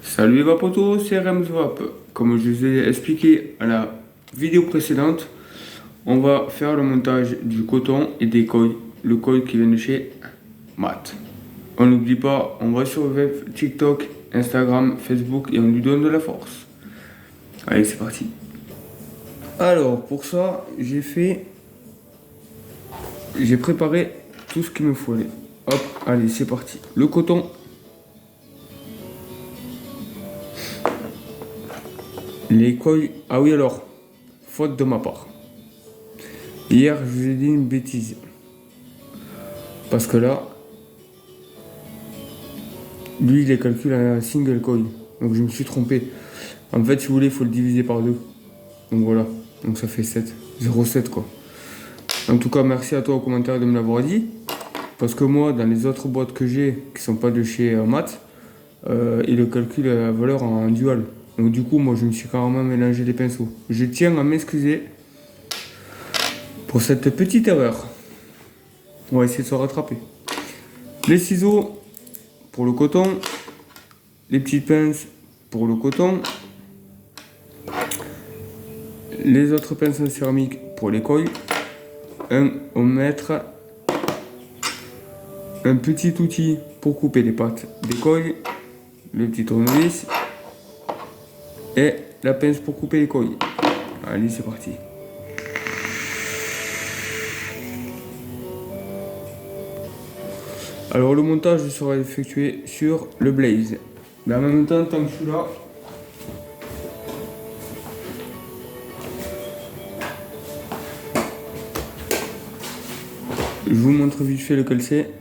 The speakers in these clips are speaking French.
Salut les potos, c'est Remswap. Comme je vous ai expliqué à la vidéo précédente, on va faire le montage du coton et des coils. Le coil qui vient de chez Matt. On n'oublie pas, on va sur le web, TikTok, Instagram, Facebook et on lui donne de la force. Allez, c'est parti. Alors, pour ça, j'ai préparé tout ce qu'il me faut. Allez, hop, allez, c'est parti. Le coton. Les coils. Ah oui, alors, faute de ma part. Hier, je vous ai dit une bêtise. Parce que là, lui, il est calculé à un single coil. Donc je me suis trompé. En fait, si vous voulez, il faut le diviser par 2. Donc voilà. Donc ça fait 7. 0,7 quoi. En tout cas, merci à toi au commentaire de me l'avoir dit. Parce que moi, dans les autres boîtes que j'ai, qui sont pas de chez Matt, il le calcule la valeur en dual. Donc du coup, moi, je me suis carrément mélangé les pinceaux. Je tiens à m'excuser pour cette petite erreur. On va essayer de se rattraper. Les ciseaux pour le coton. Les petites pinces pour le coton. Les autres pinces en céramique pour les coils. Un au mètre. Un petit outil pour couper les pattes des coils. Le petit tournevis. Et la pince pour couper les coils. Allez, c'est parti. Alors le montage sera effectué sur le Blaze. Mais en même temps, tant que je suis là, je vous montre vite fait lequel c'est.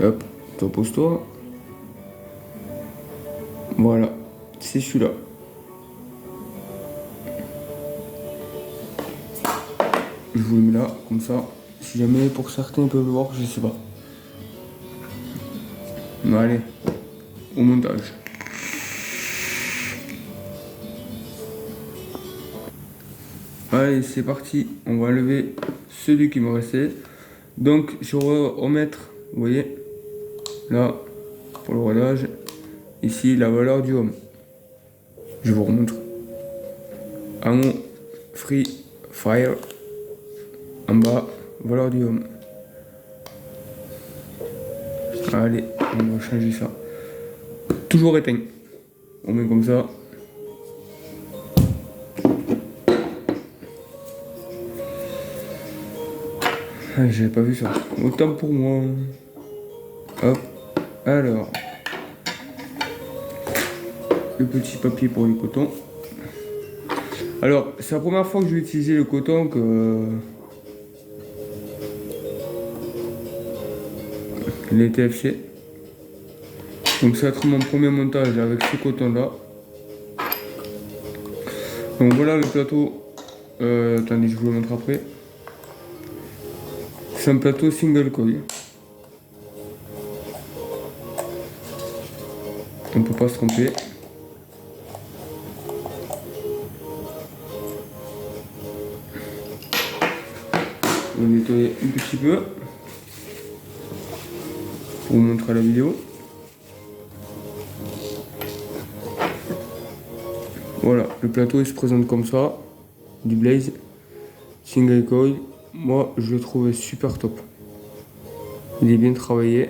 Hop, toi pose-toi. Voilà, c'est celui-là. Je vous le mets là, comme ça. Si jamais pour certains peuvent le voir, je sais pas. Mais allez, au montage. Allez, c'est parti. On va enlever celui qui me restait. Donc, sur au mètre, vous voyez, là, pour le rodage, ici, la valeur du homme. Je vous remontre. En haut, free fire. En bas, valeur du homme. Allez, on va changer ça. Toujours éteint. On met comme ça. Ah, j'avais pas vu ça. Autant pour moi. Hop. Alors. Le petit papier pour le coton. Alors, c'est la première fois que je vais utiliser le coton que les TFC. Donc ça va être mon premier montage avec ce coton là. Donc voilà le plateau. Attendez, je vous le montre après. C'est un plateau single coil. On peut pas se tromper. On va nettoyer un petit peu pour vous montrer la vidéo. Voilà, le plateau il se présente comme ça, du Blaze, single coil. Moi je le trouve super top. Il est bien travaillé.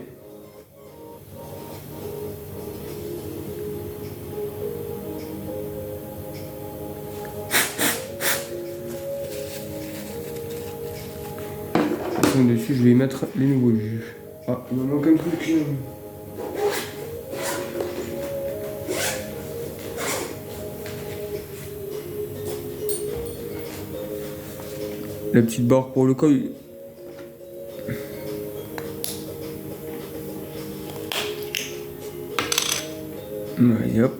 Dessus je vais y mettre les nouveaux jus. Ah, il me manque un truc. La petite barre pour le coil. Allez, hop.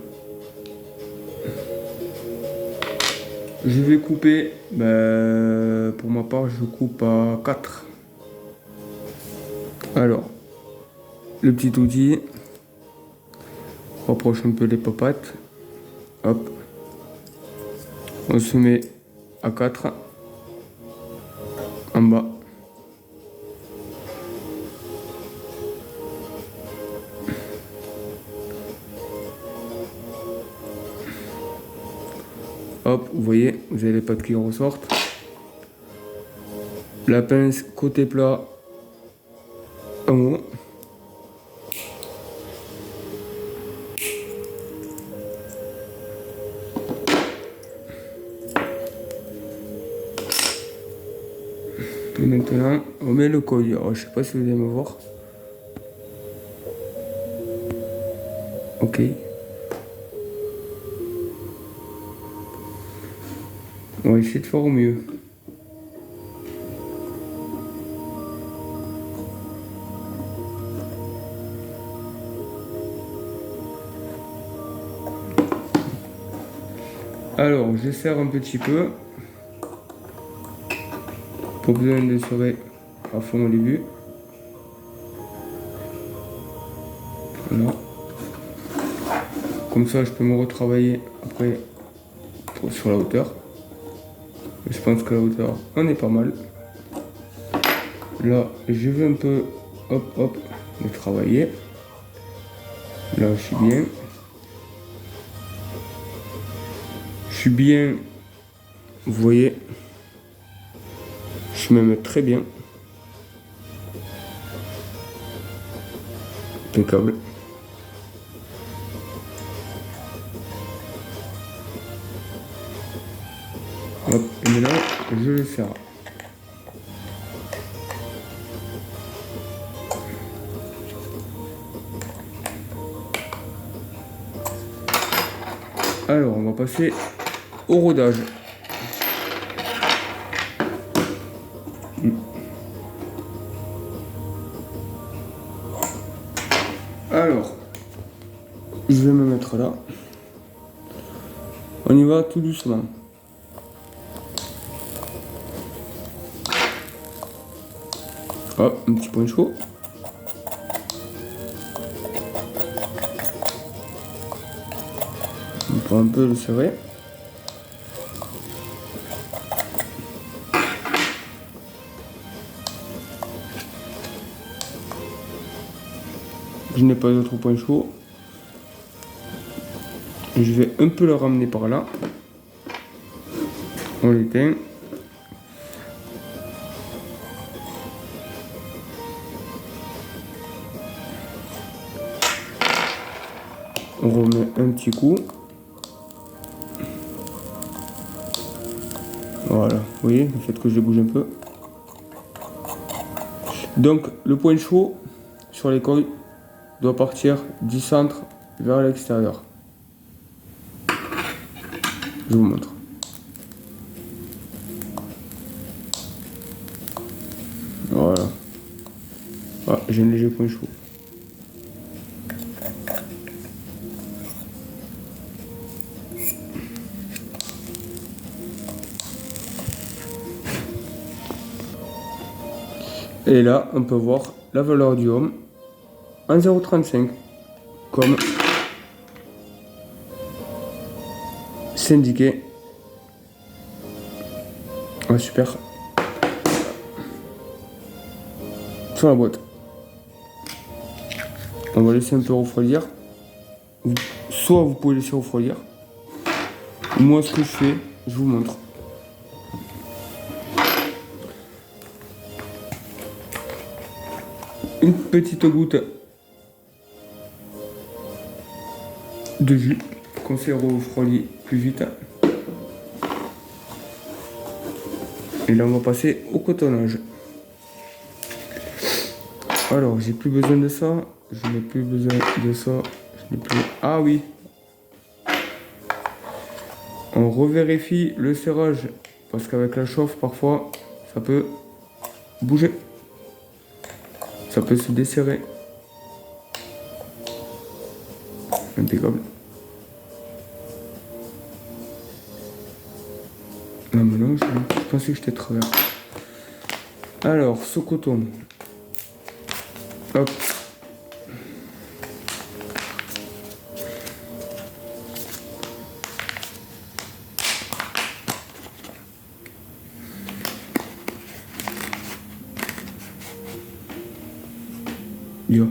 Je vais couper, pour ma part je coupe à 4. Alors, le petit outil, rapproche un peu les papates, hop, on se met à 4 en bas. Hop, vous voyez, vous avez les pattes qui ressortent. La pince côté plat en haut. Et maintenant, on met le collier. Alors, je sais pas si vous allez me voir. Ok. On va essayer de faire au mieux. Alors, je serre un petit peu. Pas besoin de serrer à fond au début. Voilà. Comme ça, je peux me retravailler après sur la hauteur. Je pense que la hauteur, on est pas mal. Là, je vais un peu, hop, hop, le travailler. Là, je suis bien. Je suis bien, vous voyez. Je suis même très bien. Impeccable. Hop, et maintenant, je le serre. Alors, on va passer au rodage. Alors, je vais me mettre là. On y va tout doucement. Hop, un petit point chaud. On peut un peu le serrer. Je n'ai pas d'autre point chaud. Je vais un peu le ramener par là. On l'éteint. On remet un petit coup. Voilà, vous voyez, le fait que je bouge un peu. Donc, le point chaud sur les coils doit partir du centre vers l'extérieur. Je vous montre. Voilà. Ah, j'ai un léger point chaud. Et là, on peut voir la valeur du ohm en 0,35, comme c'est indiqué. Ah, super. Sur la boîte. On va laisser un peu refroidir. Soit vous pouvez laisser refroidir. Moi, ce que je fais, je vous montre. Une petite goutte de jus qu'on fait refroidir plus vite. Et là, on va passer au cotonnage. Alors, j'ai plus besoin de ça. Je n'ai plus besoin de ça. Je n'ai plus... Ah oui. On revérifie le serrage parce qu'avec la chauffe, parfois, ça peut bouger. Ça peut se desserrer. Impeccable. Non, mais non, je pensais que j'étais travers. Alors, ce coton. Hop. Yo.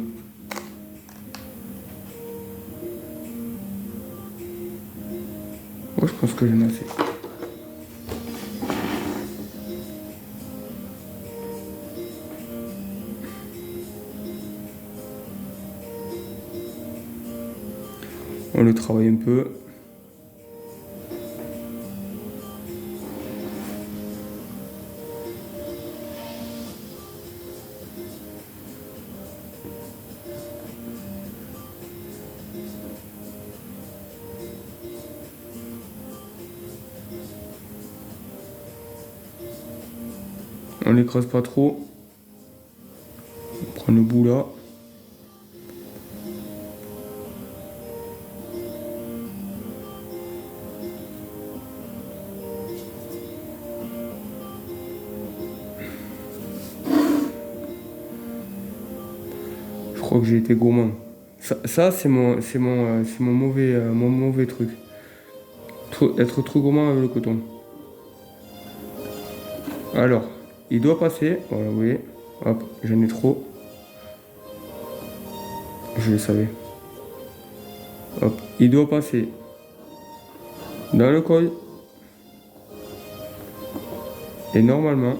Oh, je pense que j'en ai assez. On le travaille un peu. On l'écrase pas trop. On prend le bout là. Je crois que j'ai été gourmand. Ça c'est mon mauvais truc. Être trop gourmand avec le coton. Alors, il doit passer. Voilà, vous voyez. Hop, j'en ai trop. Je le savais. Hop, il doit passer dans le col. Et normalement,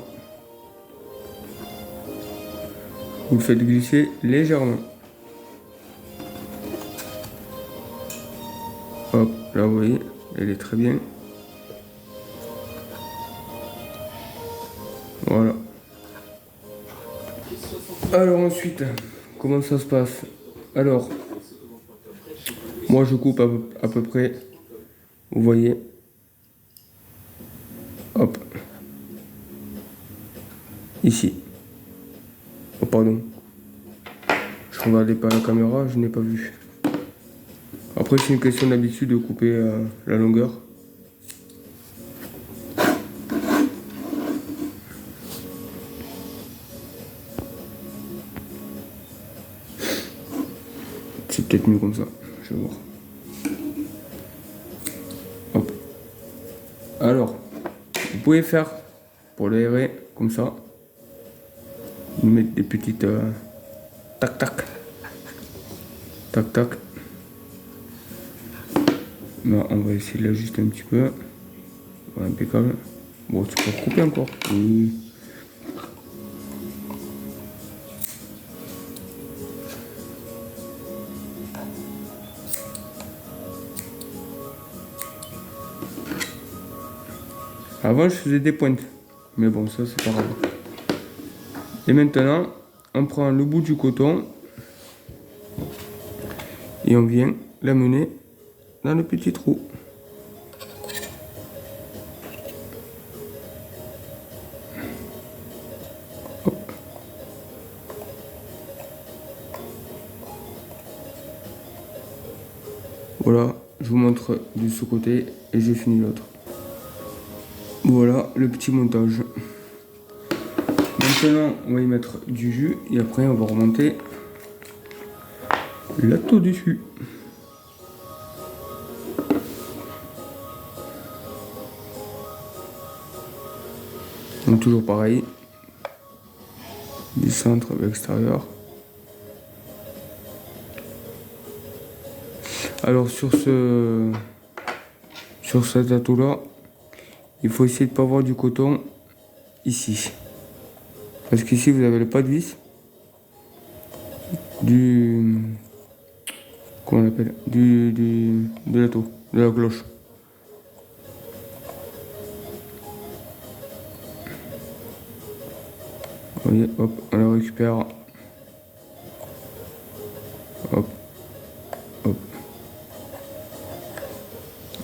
vous le faites glisser légèrement. Hop, là vous voyez, elle est très bien. Voilà. Alors ensuite, comment ça se passe? Alors, moi je coupe à peu près, vous voyez. Hop. Ici. Oh pardon. Je regardais pas la caméra, je n'ai pas vu. Après c'est une question d'habitude de couper la longueur. C'est peut-être mieux comme ça, je vais voir. Hop. Alors, vous pouvez faire pour l'aérer comme ça. Vous mettez des petites tac tac. Tac tac. Là, on va essayer de l'ajuster un petit peu. Voilà, impeccable. Bon, tu peux recouper encore. Oui. Avant, je faisais des pointes. Mais bon, ça, c'est pas grave. Et maintenant, on prend le bout du coton et on vient l'amener dans le petit trou. Hop. Voilà, je vous montre de ce côté et j'ai fini l'autre. Voilà le petit montage. Maintenant, on va y mettre du jus et après on va remonter la taux dessus. Donc toujours pareil, du centre vers l'extérieur. Alors sur cet atout là, il faut essayer de ne pas avoir du coton ici. Parce qu'ici vous avez le pas de vis comment on appelle, de l'atout, de la cloche. Vous voyez, hop, on la récupère. Hop, hop.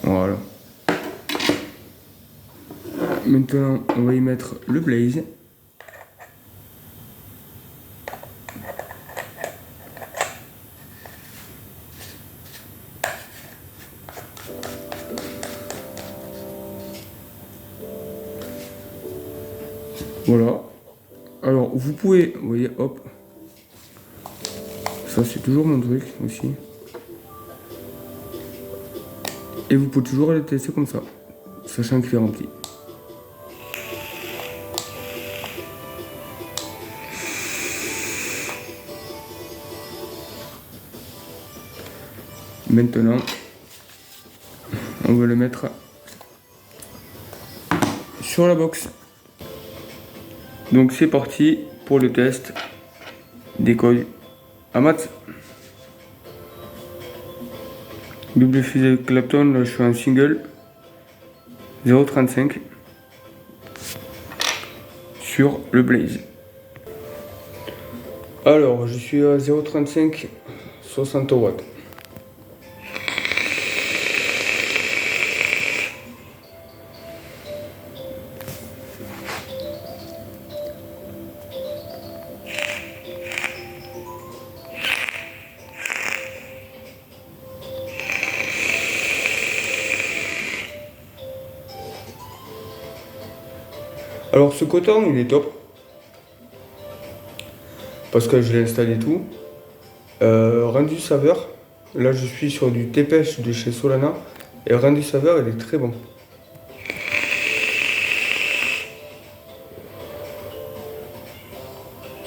Voilà. Maintenant, on va y mettre le blaze. Voilà. Alors, vous pouvez, vous voyez, hop. Ça, c'est toujours mon truc aussi. Et vous pouvez toujours le tester comme ça, sachant qu'il est rempli. Maintenant, on va le mettre sur la box. Donc c'est parti pour le test des coils à mat. Double fusée Clapton, là je suis en single 0,35 sur le Blaze. Alors je suis à 0,35 60 watts. Alors ce coton il est top parce que je l'ai installé et tout. Rendu saveur, là je suis sur du T-Pêche de chez Solana et rendu saveur il est très bon.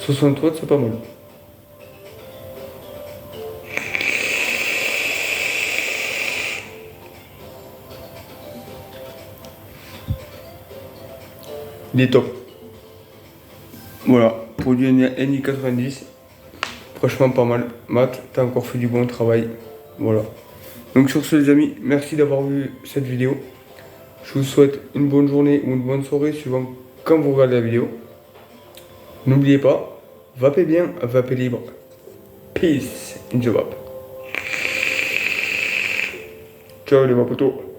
« 60 watts c'est pas mal. Il est top. Voilà, produit NI90. Franchement pas mal. Matt, t'as encore fait du bon travail. Voilà. Donc sur ce les amis, merci d'avoir vu cette vidéo. Je vous souhaite une bonne journée ou une bonne soirée suivant quand vous regardez la vidéo. N'oubliez pas, vapez bien, vapez libre. Peace in the vape. Ciao les vapotos.